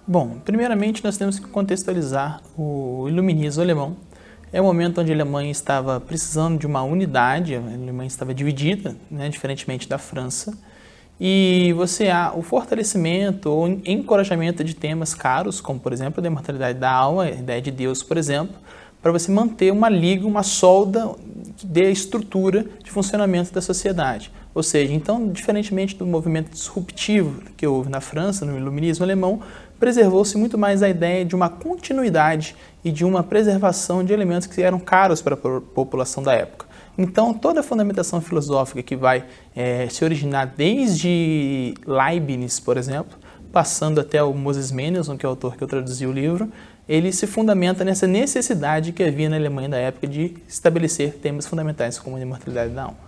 Bom, primeiramente nós temos que contextualizar o iluminismo alemão. É um momento onde a Alemanha estava precisando de uma unidade, a Alemanha estava dividida, né, diferentemente da França, e você há o fortalecimento ou encorajamento de temas caros, como por exemplo a imortalidade da alma, a ideia de Deus, por exemplo, para você manter uma liga, uma solda que dê a estrutura de funcionamento da sociedade. Ou seja, então, diferentemente do movimento disruptivo que houve na França, no iluminismo alemão, preservou-se muito mais a ideia de uma continuidade e de uma preservação de elementos que eram caros para a população da época. Então, toda a fundamentação filosófica que vai se originar desde Leibniz, por exemplo, passando até o Moses Mendelssohn, que é o autor que eu traduzi o livro, ele se fundamenta nessa necessidade que havia na Alemanha da época de estabelecer temas fundamentais como a imortalidade da alma.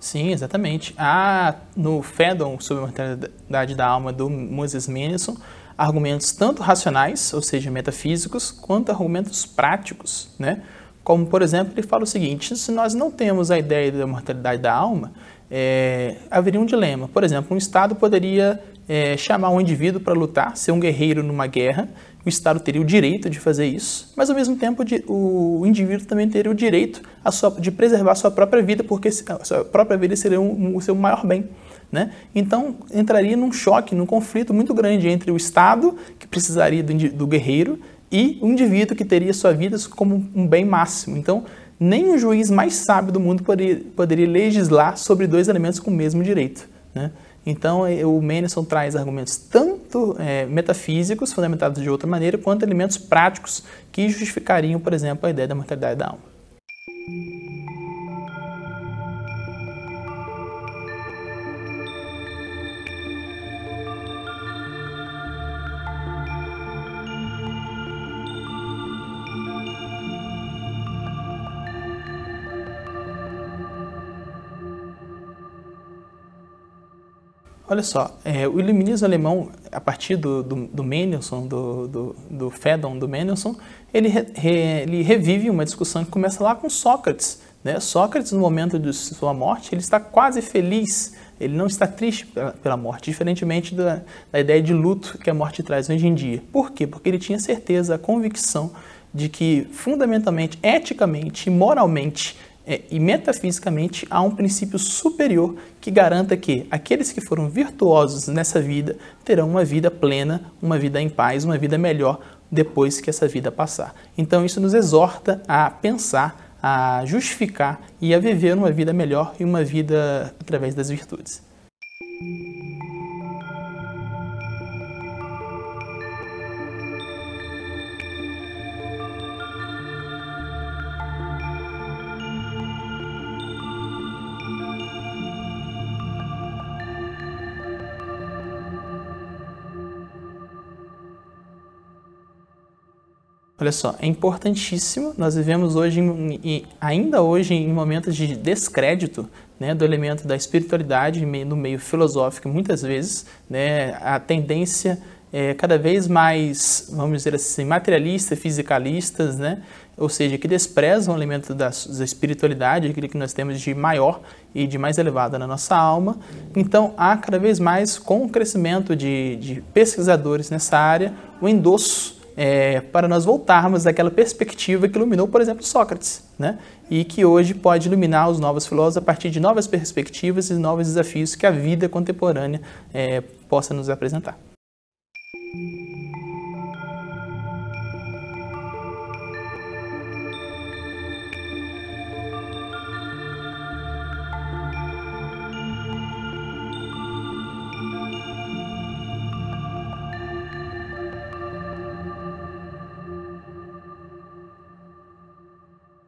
Sim, exatamente. Há no Phaedon, sobre a mortalidade da alma, do Moses Mendelssohn, argumentos tanto racionais, ou seja, metafísicos, quanto argumentos práticos, né? Como, por exemplo, ele fala o seguinte: se nós não temos a ideia da mortalidade da alma, haveria um dilema. Por exemplo, um Estado poderia chamar um indivíduo para lutar, ser um guerreiro numa guerra. O Estado teria o direito de fazer isso, mas ao mesmo tempo o indivíduo também teria o direito de preservar a sua própria vida, porque a sua própria vida seria o seu maior bem, né? Então entraria num choque, num conflito muito grande entre o Estado, que precisaria do guerreiro, e o indivíduo, que teria sua vida como um bem máximo. Então nem o juiz mais sábio do mundo poderia legislar sobre dois elementos com o mesmo direito, né? Então, o Mendelssohn traz argumentos tanto metafísicos, fundamentados de outra maneira, quanto elementos práticos que justificariam, por exemplo, a ideia da mortalidade da alma. Olha só, o iluminismo alemão, a partir do Mendelssohn, do Phaedon, do Mendelssohn, ele revive uma discussão que começa lá com Sócrates, né? Sócrates, no momento de sua morte, ele está quase feliz, ele não está triste pela morte, diferentemente da ideia de luto que a morte traz hoje em dia. Por quê? Porque ele tinha certeza, a convicção de que, fundamentalmente, eticamente e moralmente, e metafisicamente há um princípio superior que garanta que aqueles que foram virtuosos nessa vida terão uma vida plena, uma vida em paz, uma vida melhor depois que essa vida passar. Então isso nos exorta a pensar, a justificar e a viver uma vida melhor e uma vida através das virtudes. Olha só, é importantíssimo, nós vivemos hoje, ainda hoje, em momentos de descrédito, né, do elemento da espiritualidade no meio filosófico, muitas vezes, né, a tendência é cada vez mais, vamos dizer assim, materialista, fisicalistas, né, ou seja, que desprezam o elemento da espiritualidade, aquilo que nós temos de maior e de mais elevado na nossa alma. Então, há cada vez mais, com o crescimento de pesquisadores nessa área, o endosso para nós voltarmos àquela perspectiva que iluminou, por exemplo, Sócrates, né? E que hoje pode iluminar os novos filósofos a partir de novas perspectivas e novos desafios que a vida contemporânea possa nos apresentar.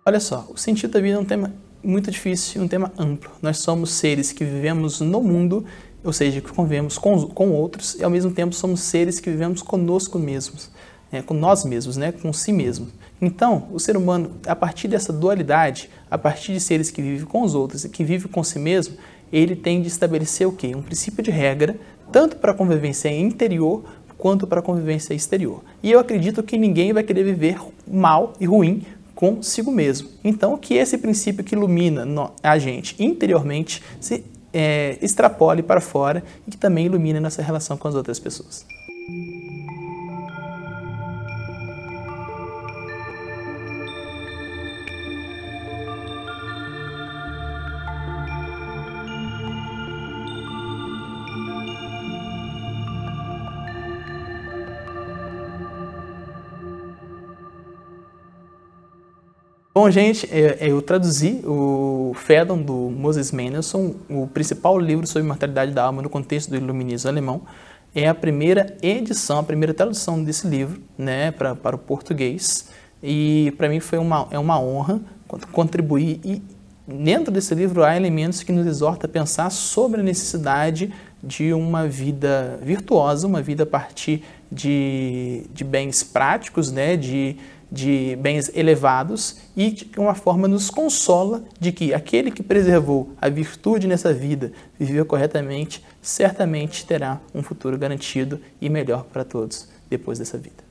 Olha só, o sentido da vida é um tema muito difícil, um tema amplo. Nós somos seres que vivemos no mundo, ou seja, que convivemos com outros, e ao mesmo tempo somos seres que vivemos conosco mesmos, com nós mesmos, com si mesmo. Então, o ser humano, a partir dessa dualidade, a partir de seres que vivem com os outros e que vivem com si mesmo, ele tem de estabelecer o quê? Um princípio de regra, tanto para a convivência interior quanto para a convivência exterior. E eu acredito que ninguém vai querer viver mal e ruim consigo mesmo. Então, que esse princípio que ilumina a gente interiormente se extrapole para fora e que também ilumine nossa relação com as outras pessoas. Bom, gente, eu traduzi o Phaedon do Moses Mendelssohn, o principal livro sobre imortalidade da alma no contexto do iluminismo alemão. É a primeira edição, a primeira tradução desse livro, né, para o português. E para mim foi uma honra contribuir. E dentro desse livro há elementos que nos exortam a pensar sobre a necessidade de uma vida virtuosa, uma vida a partir de bens práticos, né, de bens elevados, e de uma forma nos consola de que aquele que preservou a virtude nessa vida, viveu corretamente, certamente terá um futuro garantido e melhor para todos depois dessa vida.